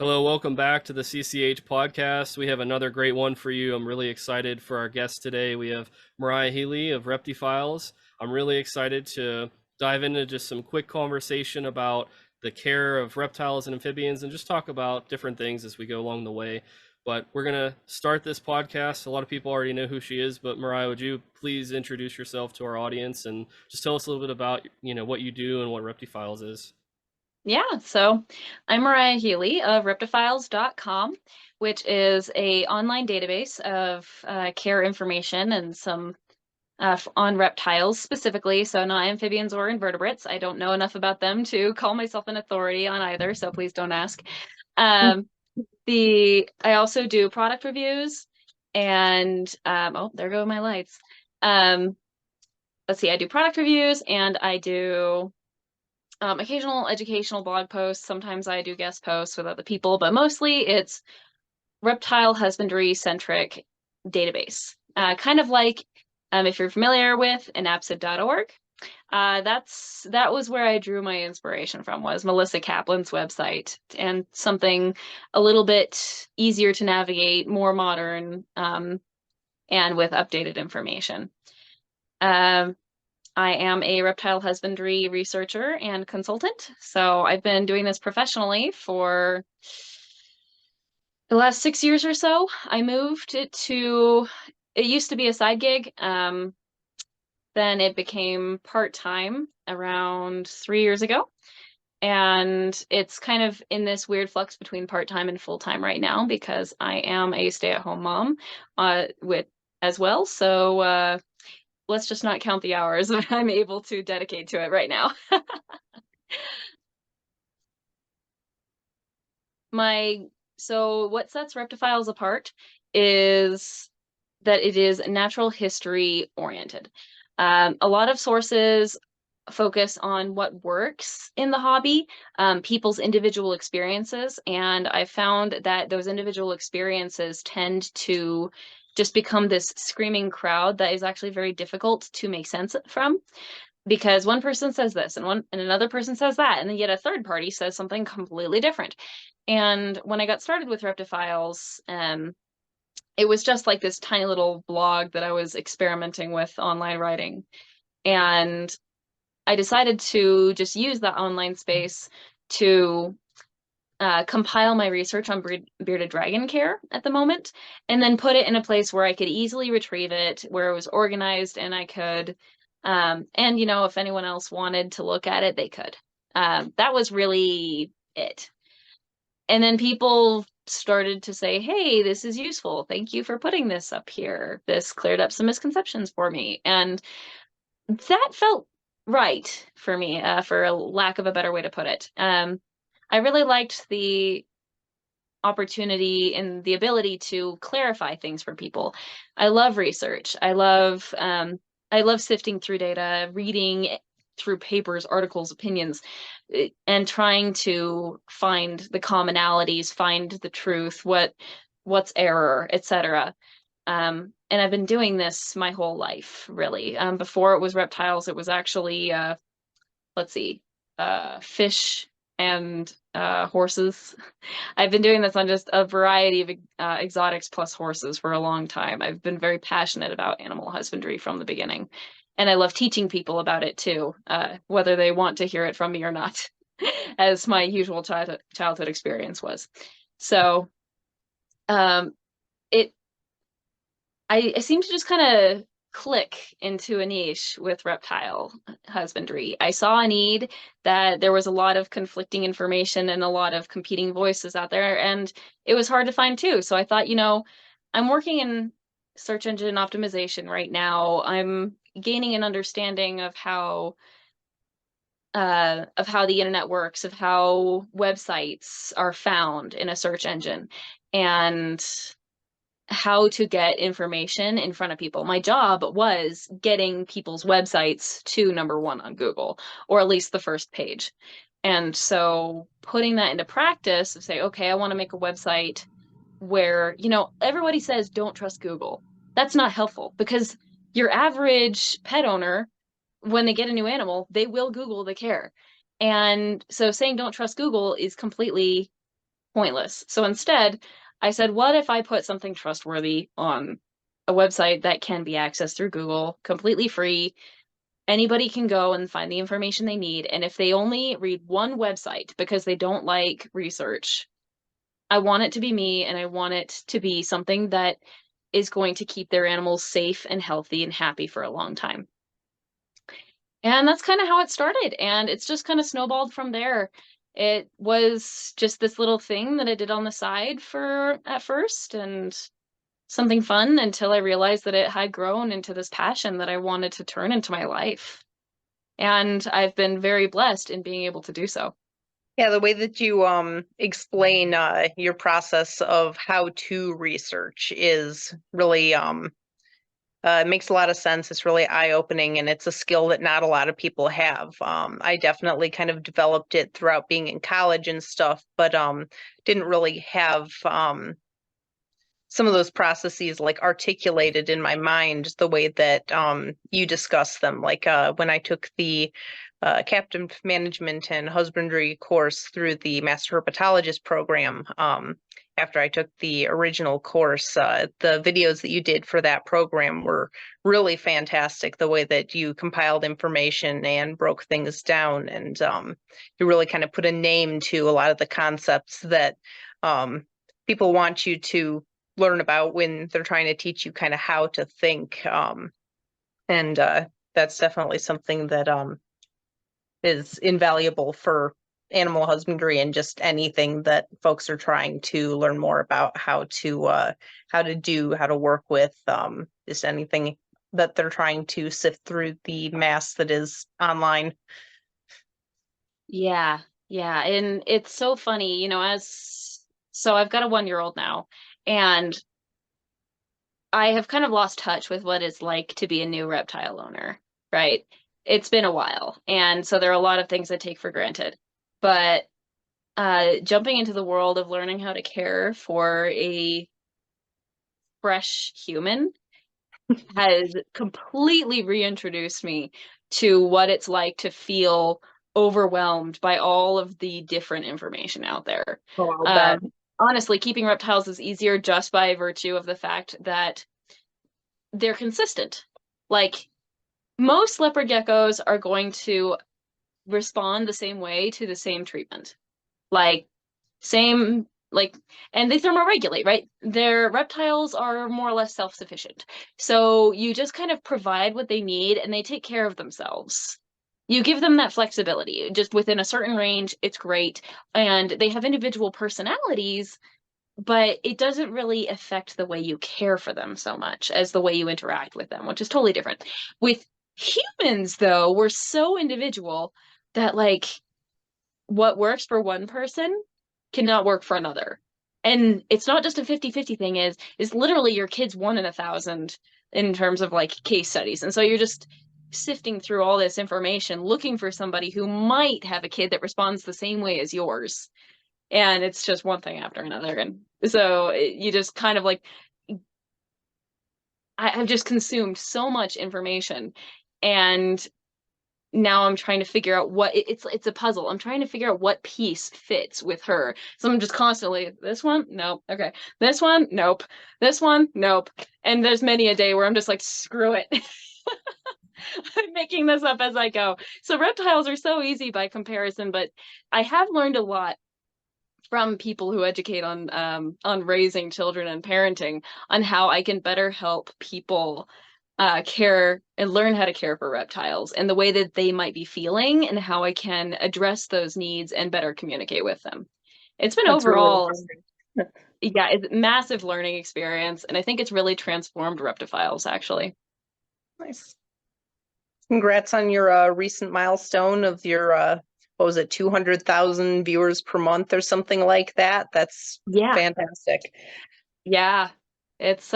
Hello, welcome back to the CCH podcast. We have another great one for you. I'm really excited for our guest today. We have Mariah Healey of ReptiFiles. I'm really excited to dive into just some quick conversation about the care of reptiles and amphibians and just talk about different things as we go along the way. But we're going to start this podcast. A lot of people already know who she is, but Mariah, would you please introduce yourself to our audience and just tell us a little bit about, what you do and what ReptiFiles is? Yeah, so I'm Mariah Healey of ReptiFiles.com, which is a online database of care information and some on reptiles specifically, so not amphibians or invertebrates. I don't know enough about them to call myself an authority on either, so please don't ask. Um, I also do product reviews and oh, there go my lights. Um, let's see, I do product reviews and I do occasional educational blog posts. Sometimes I do guest posts with other people, but mostly it's reptile husbandry centric database. Kind of like if you're familiar with anapsid.org. That was where I drew my inspiration from, was Melissa Kaplan's website, and something a little bit easier to navigate, more modern, and with updated information. Um, I am a reptile husbandry researcher and consultant. So I've been doing this professionally for the last 6 years or so. I moved it used to be a side gig. Then it became part-time around 3 years ago. And it's kind of in this weird flux between part-time and full-time right now because I am a stay-at-home mom with as well. So let's just not count the hours that I'm able to dedicate to it right now. So what sets ReptiFiles apart is that it is natural history oriented. A lot of sources focus on what works in the hobby, people's individual experiences, and I found that those individual experiences tend to just become this screaming crowd that is actually very difficult to make sense from, because one person says this and another person says that, and then yet a third party says something completely different. And when I got started with ReptiFiles, it was just like this tiny little blog that I was experimenting with online writing. And I decided to just use that online space to compile my research on bearded dragon care at the moment, and then put it in a place where I could easily retrieve it, where it was organized, and I could, and if anyone else wanted to look at it, they could. That was really it. And then people started to say, hey, this is useful. Thank you for putting this up here. This cleared up some misconceptions for me. And that felt right for me, for a lack of a better way to put it. I really liked the opportunity and the ability to clarify things for people. I love research. I love sifting through data, reading through papers, articles, opinions, and trying to find the commonalities, find the truth, what's error, etc. And I've been doing this my whole life, really. Before it was reptiles, it was actually let's see, fish and horses. I've been doing this on just a variety of exotics plus horses for a long time. I've been very passionate about animal husbandry from the beginning. And I love teaching people about it too, whether they want to hear it from me or not, as my usual childhood experience was. So um, it I seem to just kind of click into a niche with reptile husbandry. I saw a need, that there was a lot of conflicting information and a lot of competing voices out there, and it was hard to find too. So I thought, I'm working in search engine optimization right now. I'm gaining an understanding of how the internet works, of how websites are found in a search engine, and how to get information in front of people. My job was getting people's websites to #1 on Google, or at least the first page. And so putting that into practice of say, okay, I want to make a website where, everybody says don't trust Google. That's not helpful, because your average pet owner, when they get a new animal, they will Google the care. And so saying don't trust Google is completely pointless. So instead, I said, what if I put something trustworthy on a website that can be accessed through Google, completely free? Anybody can go and find the information they need. And if they only read one website because they don't like research, I want it to be me, and I want it to be something that is going to keep their animals safe and healthy and happy for a long time. And that's kind of how it started. And it's just kind of snowballed from there. It was just this little thing that I did on the side for at first, and something fun, until I realized that it had grown into this passion that I wanted to turn into my life. And I've been very blessed in being able to do so. Yeah, the way that you explain your process of how to research is really it makes a lot of sense. It's really eye-opening, and it's a skill that not a lot of people have. I definitely kind of developed it throughout being in college and stuff, but didn't really have some of those processes like articulated in my mind the way that you discuss them. Like when I took the captive management and husbandry course through the master herpetologist program. After I took the original course, the videos that you did for that program were really fantastic. The way that you compiled information and broke things down, and you really kind of put a name to a lot of the concepts that people want you to learn about when they're trying to teach you kind of how to think. And that's definitely something that is invaluable for animal husbandry and just anything that folks are trying to learn more about how to work with, just anything that they're trying to sift through the mass that is online. Yeah, yeah. And it's so funny, so I've got a 1-year-old now, and I have kind of lost touch with what it's like to be a new reptile owner, right? It's been a while. And so there are a lot of things I take for granted. But jumping into the world of learning how to care for a fresh human has completely reintroduced me to what it's like to feel overwhelmed by all of the different information out there. Oh, I'll bet. Honestly, keeping reptiles is easier just by virtue of the fact that they're consistent. Like, most leopard geckos are going to respond the same way to the same treatment. Like, same, like, and they thermoregulate, right? Their reptiles are more or less self-sufficient. So you just kind of provide what they need and they take care of themselves. You give them that flexibility. Just within a certain range, it's great. And they have individual personalities, but it doesn't really affect the way you care for them so much as the way you interact with them, which is totally different. With humans, though, we're so individual that, like, what works for one person cannot work for another. And it's not just a 50-50 thing, is literally your kid's 1 in 1,000 in terms of like case studies. And so you're just sifting through all this information, looking for somebody who might have a kid that responds the same way as yours. And it's just one thing after another. And so you just kind of like, I've just consumed so much information, and now I'm trying to figure out what it's a puzzle. I'm trying to figure out what piece fits with her. So I'm just constantly, this one, nope. Okay. This one, nope. This one, nope. And there's many a day where I'm just like, screw it. I'm making this up as I go. So reptiles are so easy by comparison, but I have learned a lot from people who educate on raising children and parenting, on how I can better help people care and learn how to care for reptiles and the way that they might be feeling, and how I can address those needs and better communicate with them. It's been That's really overall, interesting. yeah, it's a massive learning experience, and I think it's really transformed ReptiFiles, actually. Nice. Congrats on your recent milestone of your what was it, 200,000 viewers per month or something like that. That's fantastic. Yeah, it's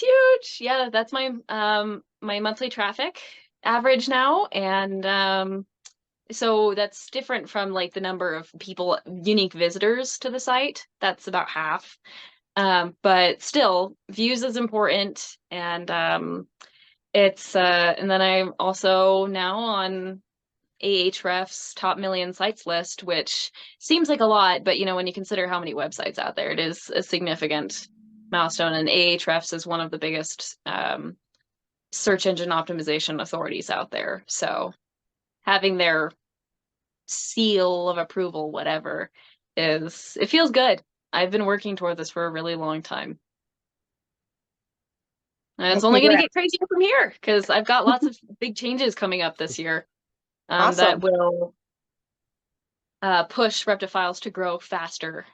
huge. Yeah, that's my my monthly traffic average now, and so that's different from like the number of people, unique visitors to the site. That's about half. But still, views is important, and it's and then I'm also now on Ahrefs top million sites list, which seems like a lot, but when you consider how many websites out there, it is a significant milestone. And Ahrefs is one of the biggest search engine optimization authorities out there. So having their seal of approval, whatever, it feels good. I've been working toward this for a really long time. And it's only going to get crazier from here because I've got lots of big changes coming up this year that will push ReptiFiles to grow faster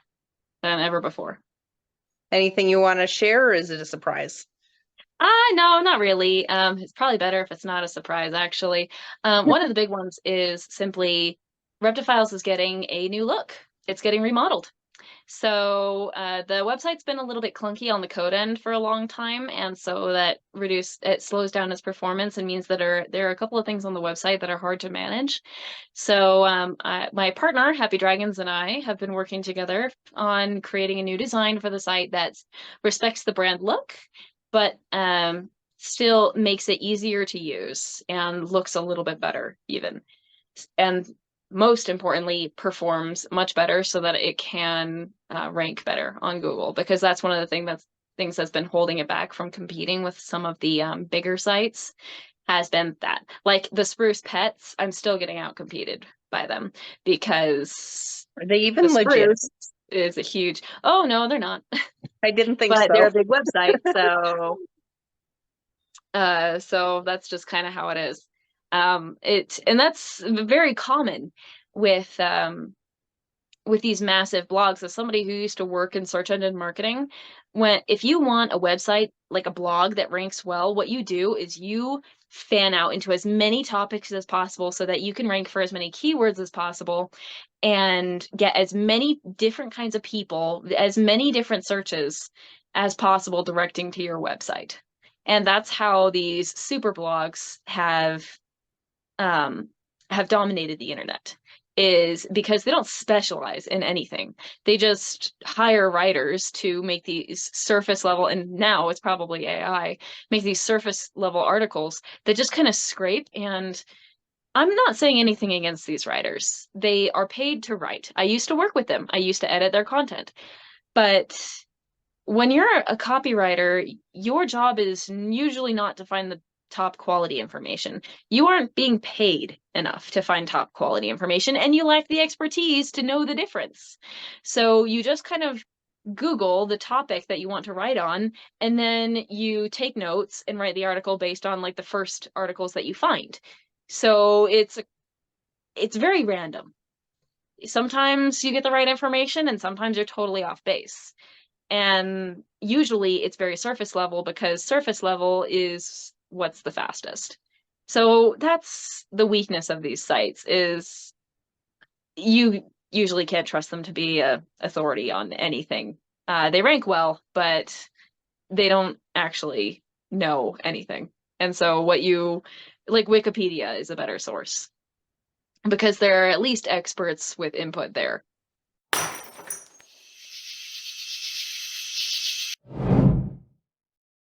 than ever before. Anything you want to share, or is it a surprise? No, not really. It's probably better if it's not a surprise, actually. One of the big ones is simply ReptiFiles is getting a new look. It's getting remodeled. So the website's been a little bit clunky on the code end for a long time, and so it slows down its performance and means that there are a couple of things on the website that are hard to manage. So my partner, Happy Dragons, and I have been working together on creating a new design for the site that respects the brand look, but still makes it easier to use and looks a little bit better even. And most importantly, performs much better so that it can rank better on Google, because that's one of the things that's been holding it back from competing with some of the bigger sites, has been that. Like the Spruce Pets, I'm still getting out competed by them because are they even legit? Is a huge. Oh no, they're not. I didn't think but so. They're a big website, so so that's just kind of how it is. And that's very common with these massive blogs. As somebody who used to work in search engine marketing, if you want a website, like a blog that ranks well, what you do is you fan out into as many topics as possible so that you can rank for as many keywords as possible and get as many different kinds of people, as many different searches as possible directing to your website. And that's how these super blogs have dominated the internet, is because they don't specialize in anything. They just hire writers to make these surface level, and now it's probably AI, make these surface level articles that just kind of scrape. And I'm not saying anything against these writers. They are paid to write. I used to work with them. I used to edit their content. But when you're a copywriter, your job is usually not to find the top quality information. You aren't being paid enough to find top quality information, and you lack the expertise to know the difference. So you just kind of Google the topic that you want to write on, and then you take notes and write the article based on like the first articles that you find. So it's very random. Sometimes you get the right information and sometimes you're totally off base. And usually it's very surface level, because surface level is what's the fastest. So that's the weakness of these sites, is you usually can't trust them to be an authority on anything. They rank well, but they don't actually know anything. And so like Wikipedia is a better source, because there are at least experts with input there.